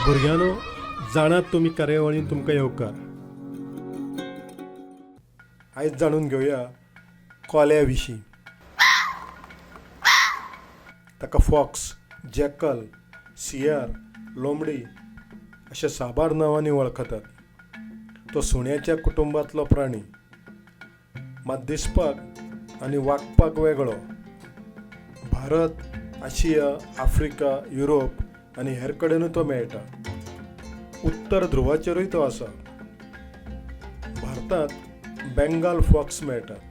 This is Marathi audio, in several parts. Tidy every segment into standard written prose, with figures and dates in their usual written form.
भुरग्यांनो, जाणात तुमी कार्यावळीन तुमकां येवकार. आयज जाणून घेवया कोल्या विशीं. ताका फॉक्स, जॅकल, सियार, लोंबडी अशा साबार नांवांनी वळखतात. तो सुण्याच्या कुटुंबांतलो प्राणी. मात दिसपाक आनी वागपाक वेगळो. भारत, आशिया, आफ्रिका, युरोप आनी हेर कडेनूय तो मेळटा. उत्तर ध्रुवाचेरूय तो आसा. भारतांत बेंगाल फॉक्स मेळटात.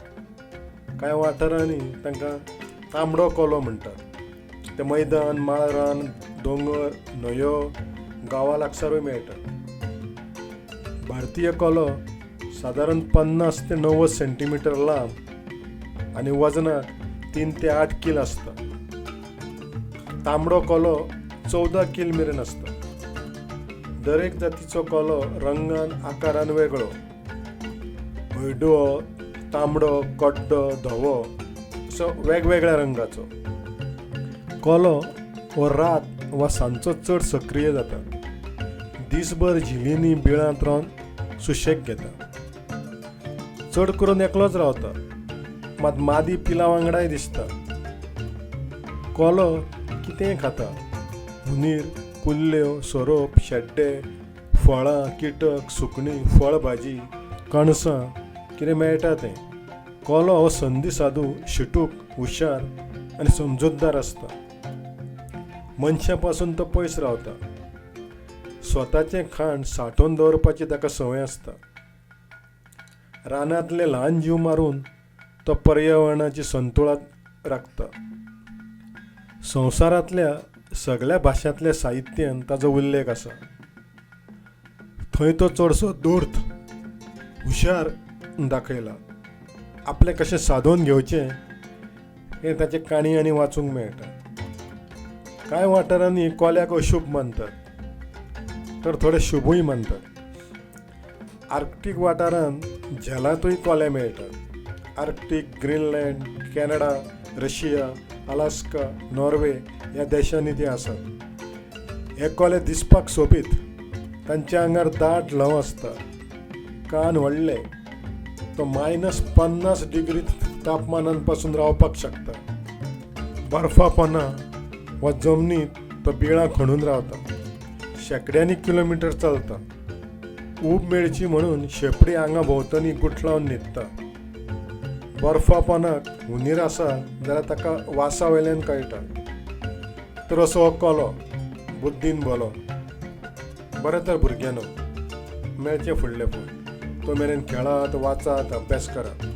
कांय वाठारांनी तांकां तांबडो कोलो म्हणटात. ते मैदान, माळरान, दोंगर, न्हंयो, गांवां लागसारूय मेळटात. भारतीय कोलो सादारण 50 ते 90 सेंटीमीटर लांब आनी वजनाक 3 ते 8 किल आसता. तांबडो कोलो 14 किल मेरेन आसता. दरेक जातीचो कोलो रंगान, आकारान वेगळो. हळडुवो, तांबडो, गड्डो, धवो असो वेगवेगळ्या रंगाचो. कोलो हो रात वा सांजचो चड सक्रिय जाता. दिसभर झिलींनी बिळांत रावन सुशेग घेता. चड करून एकलोच रावता, मात मादी पिलां वांगडाय दिसता. कोलो कितेंय खाता. हुंदीर, कुल्ल्यो, सोरोप, शेड्डे, फळां, कीटक, सुकणीं, फळभाजी, कणसां कितें मेळटा तें. कोलो हो संदी सादू, शिटूक, हुशार आनी समजूतदार आसता. मनशां पासून तो पयस रावता. स्वताचें खाण सांठोवन दवरपाची ताका संवय आसता. रानांतले ल्हान जीव मारून तो पर्यावरणाची संतुळात राखता. संवसारांतल्या सगळ्या भाशांतल्या साहित्यान ताचो उल्लेख आसा. थंय तो चडसो धूर्त, हुशार दाखयला. आपलें कशें सादोवन घेवचें हें ताचे काणयांनी वाचूंक मेळटा. कांय वाठारांनी कोल्याक अशूभ मानतात, तर थोडे शुभूय मानतात. आर्क्टीक वाठारांत झेलांतूय कोले मेळटात. Arctic, Greenland, Canada, Russia, Alaska, Norway ह्या देशांनी ते आसात. हे कोले दिसपाक सोबीत. तांच्या आंगार दाट ल्हव आसता. कान व्हडले. तो -50 डिग्री तापमानान पासून रावपाक शकता. बर्फा पोंदा वा जमनीत तो बिळां खणून रावता. शेकड्यांनी किलोमीटर चलता. ऊब मेळची म्हणून शेपडी आंगा भोंवतणी गुठलावन न्हिदता. बर्फा पोंदाक हुंदीर आसा जाल्यार ताका वासा वयल्यान कळटा. तर असो हो कोलो बुद्दीन बोलो. बरें तर भुरग्यांनो, मेळचें फुडले फावट. तो मेरेन खेळात, वाचात, अभ्यास करात.